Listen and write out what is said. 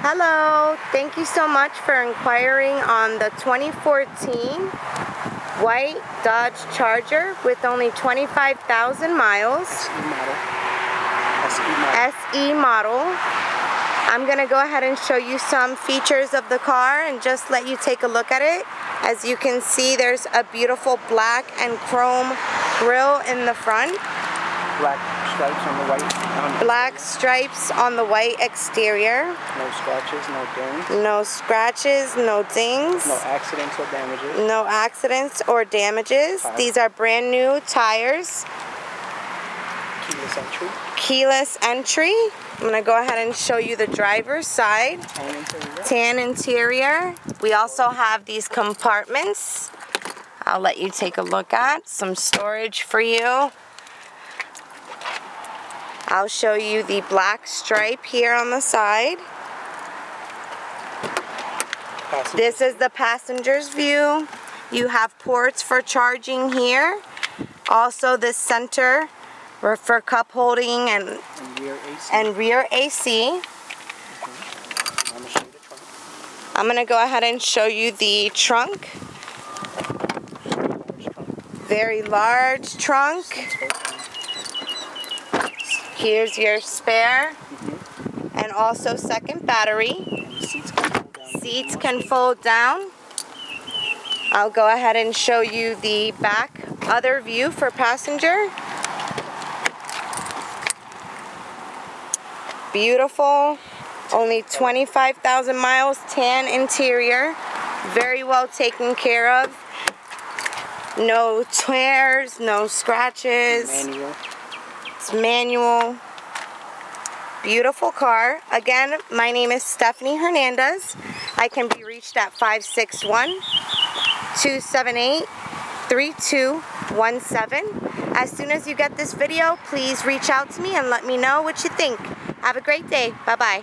Hello, thank you so much for inquiring on the 2014 white Dodge Charger with only 25,000 miles. SE model. I'm going to go ahead and show you some features of the car and just let you take a look at it. As you can see, there's a beautiful black and chrome grille in the front. Black stripes on the white. Black stripes on the white exterior. No scratches, no dings. No scratches, no dings. No accidents or damages. No accidents or damages. Tires. These are brand new tires. Keyless entry. Keyless entry. I'm going to go ahead and show you the driver's side. Tan interior. Tan interior. We also have these compartments. I'll let you take a look at. Some storage for you. I'll show you the black stripe here on the side. This is the passenger's view. You have ports for charging here. Also this center for cup holding and rear AC. I'm going to go ahead and show you the trunk. Very large trunk. Here's your spare and also second battery. Seats can fold down. I'll go ahead and show you the back other view for passenger. Beautiful. Only 25,000 miles, tan interior. Very well taken care of. No tears, no scratches. Manual. It's manual. Beautiful car. Again, my name is Stephanie Hernandez. I can be reached at 561-278-3217. As soon as you get this video, please reach out to me and let me know what you think. Have a great day. Bye-bye.